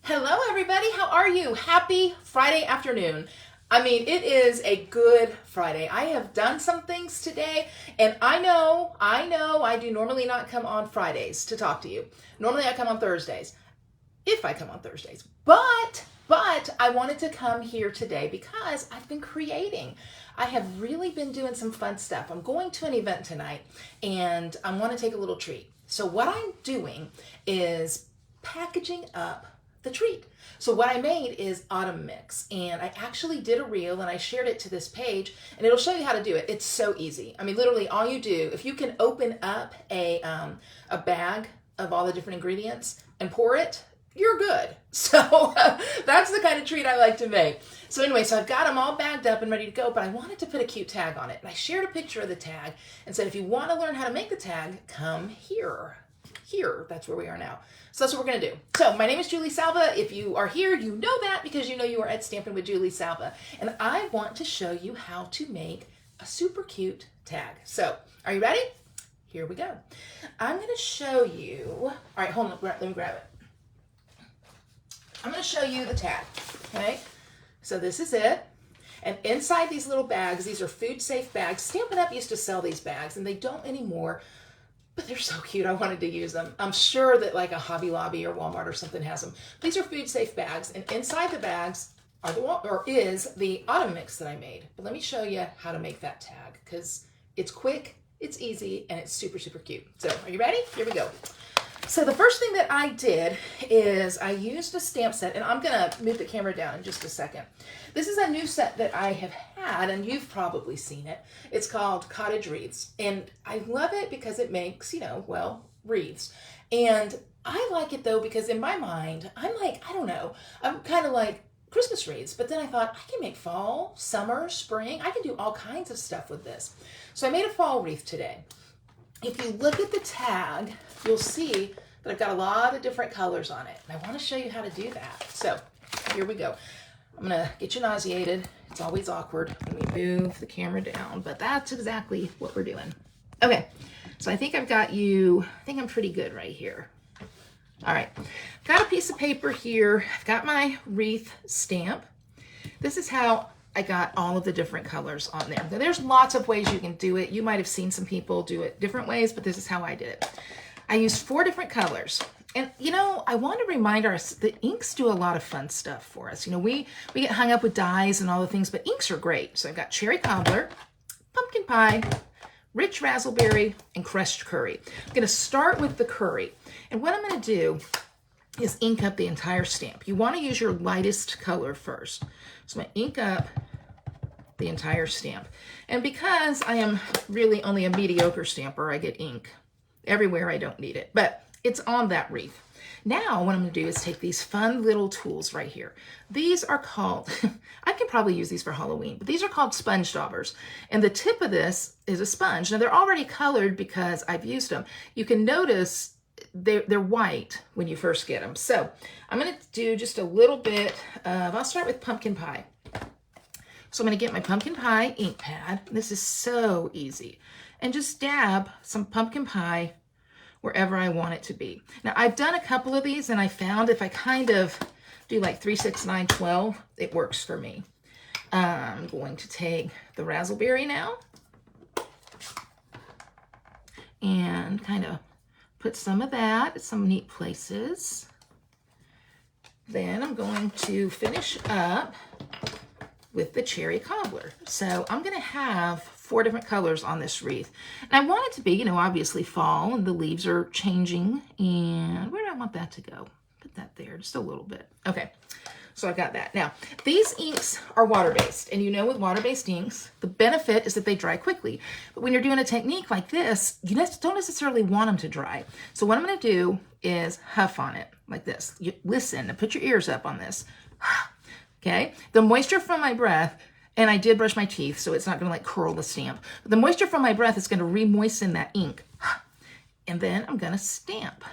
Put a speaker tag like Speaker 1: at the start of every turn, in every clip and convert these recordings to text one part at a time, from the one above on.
Speaker 1: Hello, everybody. How are you? Happy Friday afternoon. I mean, it is a good Friday. I have done some things today, and I know I do normally not come on Fridays to talk to you. Normally I come on Thursdays, if I come on Thursdays. But I wanted to come here today because I've been creating. I have really been doing some fun stuff. I'm going to an event tonight, and I want to take a little treat. So what I'm doing is packaging up the treat. So what I made is autumn mix, and I actually did a reel and I shared it to this page, and it'll show you how to do it. It's so easy. I mean, literally all you do, if you can open up a bag of all the different ingredients and pour it, you're good. So that's the kind of treat I like to make. So anyway, so I've got them all bagged up and ready to go, but I wanted to put a cute tag on it. And I shared a picture of the tag and said, if you want to learn how to make the tag, come here. Here, that's where we are now. So that's what we're going to do. So my name is Julie Salva. If you are here, you know that because you know you are at Stampin' with Julie Salva. And I want to show you how to make a super cute tag. So are you ready? Here we go. I'm going to show you. All right, hold on. Let me grab it. I'm going to show you the tag. Okay. So this is it. And inside these little bags, these are food safe bags. Stampin' Up used to sell these bags and they don't anymore. But they're so cute, I wanted to use them. I'm sure that like a Hobby Lobby or Walmart or something has them. These are food safe bags, and inside the bags is the autumn mix that I made. But let me show you how to make that tag because it's quick, it's easy, and it's super, super cute. So are you ready? Here we go. So the first thing that I did is I used a stamp set, and I'm gonna move the camera down in just a second. This is a new set that I have had, and you've probably seen it. It's called Cottage Wreaths, and I love it because it makes, well, wreaths. And I like it though because in my mind, I'm like, I don't know, I'm kind of like Christmas wreaths, but then I thought I can make fall, summer, spring. I can do all kinds of stuff with this. So I made a fall wreath today. If you look at the tag, you'll see that I've got a lot of different colors on it. And I want to show you how to do that. So here we go. I'm going to get you nauseated. It's always awkward when we move the camera down, but that's exactly what we're doing. Okay, so I think I've got you, I think I'm pretty good right here. All right, got a piece of paper here. I've got my wreath stamp. This is how I got all of the different colors on there. Now, there's lots of ways you can do it. You might have seen some people do it different ways, but this is how I did it. I used 4 different colors. And, I want to remind us that inks do a lot of fun stuff for us. We get hung up with dyes and all the things, but inks are great. So I've got cherry cobbler, pumpkin pie, rich raspberry, and crushed curry. I'm going to start with the curry. And what I'm going to do is ink up the entire stamp. You want to use your lightest color first. So I'm going to ink up the entire stamp. And because I am really only a mediocre stamper, I get ink everywhere I don't need it. But it's on that wreath. Now what I'm going to do is take these fun little tools right here. These are called, I could probably use these for Halloween, but these are called sponge daubers. And the tip of this is a sponge. Now they're already colored because I've used them. You can notice they're white when you first get them. So I'm going to do just a little bit of, I'll start with pumpkin pie. So I'm going to get my pumpkin pie ink pad. This is so easy. And just dab some pumpkin pie wherever I want it to be. Now I've done a couple of these and I found if I kind of do like 3, 6, 9, 12, it works for me. I'm going to take the raspberry now and kind of put some of that at some neat places. Then I'm going to finish up with the cherry cobbler. So I'm going to have 4 different colors on this wreath. And I want it to be, obviously fall and the leaves are changing. And where do I want that to go? Put that there just a little bit. Okay, so I've got that. Now, these inks are water-based. And with water-based inks, the benefit is that they dry quickly. But when you're doing a technique like this, you don't necessarily want them to dry. So what I'm going to do is huff on it like this. You listen and put your ears up on this. Okay, the moisture from my breath, and I did brush my teeth, so it's not going to curl the stamp. But the moisture from my breath is going to re-moisten that ink. And then I'm going to stamp.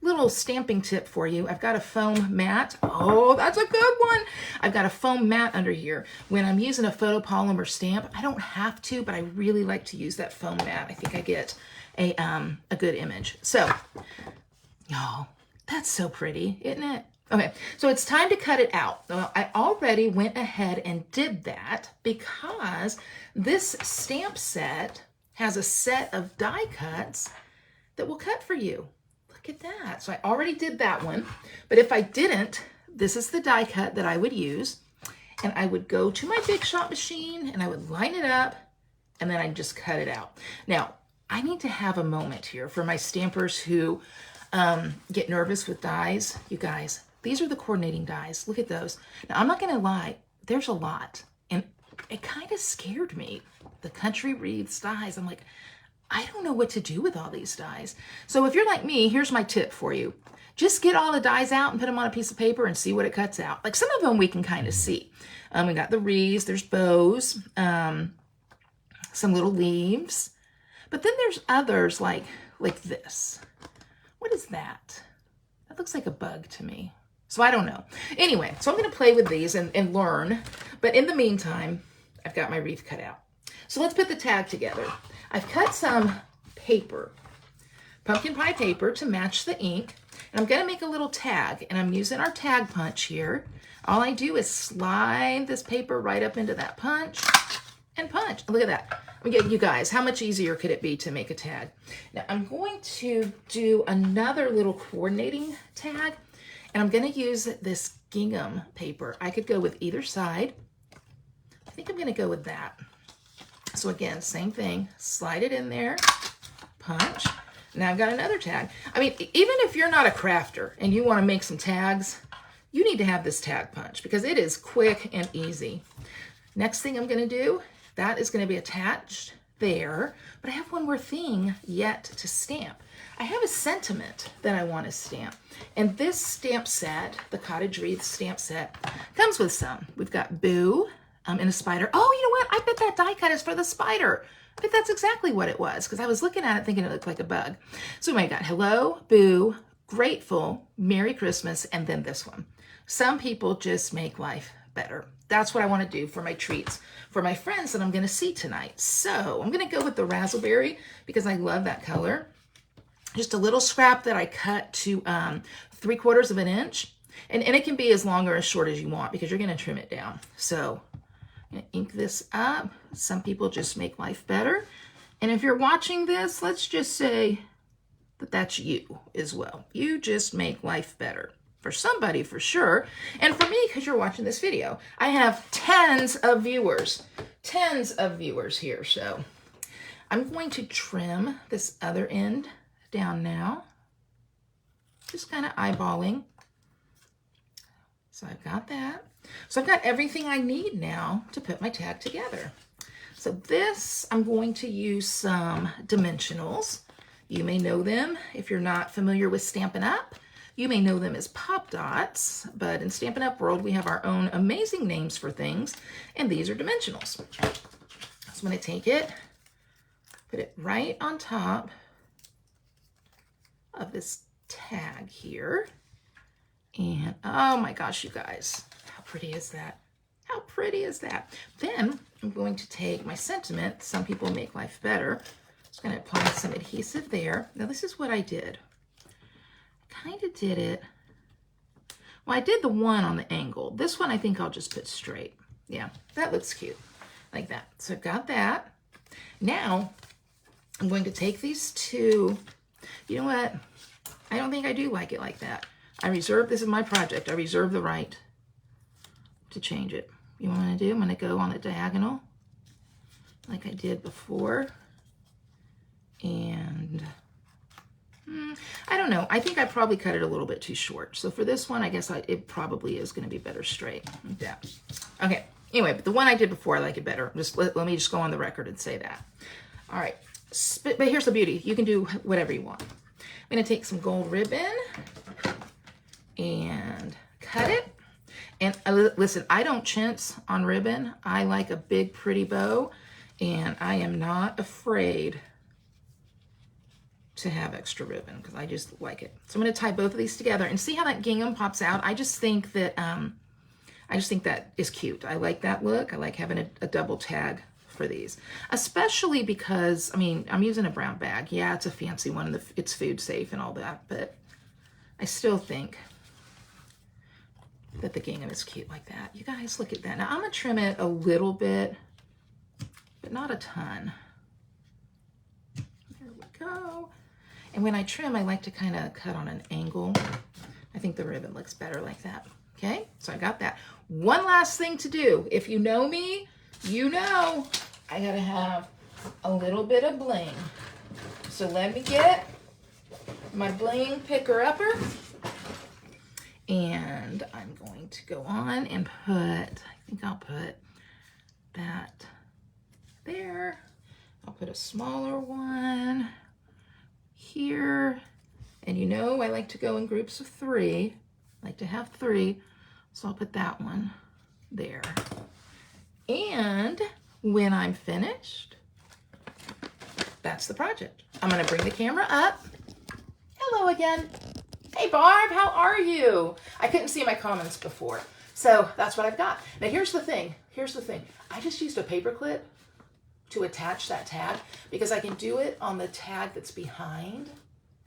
Speaker 1: Little stamping tip for you. I've got a foam mat. Oh, that's a good one. I've got a foam mat under here. When I'm using a photopolymer stamp, I don't have to, but I really like to use that foam mat. I think I get a good image. So, y'all, That's so pretty, isn't it? Okay, so it's time to cut it out. Well, I already went ahead and did that because this stamp set has a set of die cuts that will cut for you. Look at that. So I already did that one, but if I didn't, this is the die cut that I would use, and I would go to my Big Shot machine and I would line it up, and then I'd just cut it out. Now, I need to have a moment here for my stampers who get nervous with dies. You guys, these are the coordinating dies. Look at those. Now, I'm not going to lie. There's a lot. And it kind of scared me. The Country Wreaths dies. I'm like, I don't know what to do with all these dies. So if you're like me, here's my tip for you. Just get all the dies out and put them on a piece of paper and see what it cuts out. Like some of them we can kind of see. We got the wreaths. There's bows. Some little leaves. But then there's others like this. What is that? That looks like a bug to me. So I don't know. Anyway, so I'm going to play with these and learn. But in the meantime, I've got my wreath cut out. So let's put the tag together. I've cut some paper, pumpkin pie paper to match the ink. And I'm going to make a little tag. And I'm using our tag punch here. All I do is slide this paper right up into that punch and punch. Look at that. You guys, how much easier could it be to make a tag? Now I'm going to do another little coordinating tag, and I'm going to use this gingham paper. I could go with either side. I think I'm going to go with that. So again, same thing, slide it in there, punch. Now I've got another tag. I mean, even if you're not a crafter and you want to make some tags, you need to have this tag punch because it is quick and easy. Next thing I'm going to do, that is going to be attached there, but I have one more thing yet to stamp. I have a sentiment that I want to stamp, and this stamp set, the Cottage Wreaths stamp set, comes with some. We've got Boo and a spider. Oh, you know what? I bet that die cut is for the spider. I bet that's exactly what it was because I was looking at it thinking it looked like a bug. So I got Hello, Boo, Grateful, Merry Christmas, and then this one. Some people just make life better. That's what I want to do for my treats for my friends that I'm going to see tonight. So I'm going to go with the raspberry because I love that color. Just a little scrap that I cut to 3/4 of an inch. And it can be as long or as short as you want because you're going to trim it down. So I'm going to ink this up. Some people just make life better. And if you're watching this, let's just say that that's you as well. You just make life better. For somebody, for sure. And for me, because you're watching this video. I have tens of viewers here. So I'm going to trim this other end down now. Just kind of eyeballing. So I've got that. So I've got everything I need now to put my tag together. So this, I'm going to use some dimensionals. You may know them if you're not familiar with Stampin' Up. You may know them as Pop Dots, but in Stampin' Up! World, we have our own amazing names for things, and these are dimensionals. So I'm going to take it, put it right on top of this tag here, and oh my gosh, you guys, how pretty is that? How pretty is that? Then I'm going to take my sentiment, some people make life better. Just going to apply some adhesive there. Now this is what I did. Kind of did it. Well, I did the one on the angle. This one I think I'll just put straight. Yeah, that looks cute. Like that. So I've got that. Now, I'm going to take these two. You know what? I don't think I do like it like that. This is my project. I reserve the right to change it. You know what I'm going to do? I'm going to go on the diagonal like I did before. And I don't know. I think I probably cut it a little bit too short. So for this one, I guess it probably is going to be better straight. Like that. Okay. Anyway, but the one I did before, I like it better. Just let me just go on the record and say that. All right. But here's the beauty. You can do whatever you want. I'm going to take some gold ribbon and cut it. And listen, I don't chintz on ribbon. I like a big, pretty bow. And I am not afraid to have extra ribbon because I just like it. So I'm going to tie both of these together and see how that gingham pops out. I just think that is cute. I like that look. I like having a double tag for these, especially because I mean I'm using a brown bag. Yeah, it's a fancy one and it's food safe and all that, but I still think that the gingham is cute like that. You guys, look at that. Now I'm gonna trim it a little bit, but not a ton. There we go. And when I trim, I like to kind of cut on an angle. I think the ribbon looks better like that. Okay, so I got that. One last thing to do. If you know me, you know I gotta have a little bit of bling. So let me get my bling picker-upper. And I'm going to go on and put, I think I'll put that there. I'll put a smaller one here. And you know, I like to go in groups of 3. I like to have 3. So I'll put that one there. And when I'm finished, that's the project. I'm gonna bring the camera up. Hello again. Hey Barb, how are you? I couldn't see my comments before. So that's what I've got. Now here's the thing. I just used a paper clip to attach that tag because I can do it on the tag that's behind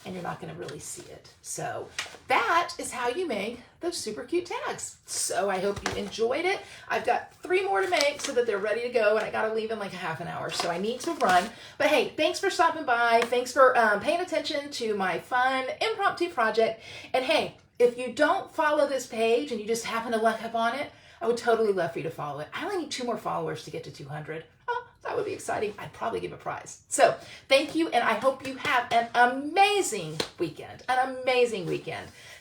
Speaker 1: and you're not gonna really see it. So that is how you make those super cute tags. So I hope you enjoyed it. I've got 3 more to make so that they're ready to go, and I gotta leave in like a half an hour, so I need to run. But hey, thanks for stopping by. Thanks for paying attention to my fun impromptu project. And hey, if you don't follow this page and you just happen to luck up on it, I would totally love for you to follow it. I only need 2 more followers to get to 200. Oh, that would be exciting. I'd probably give a prize. So thank you, and I hope you have an amazing weekend.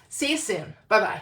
Speaker 1: See you soon. Bye-bye.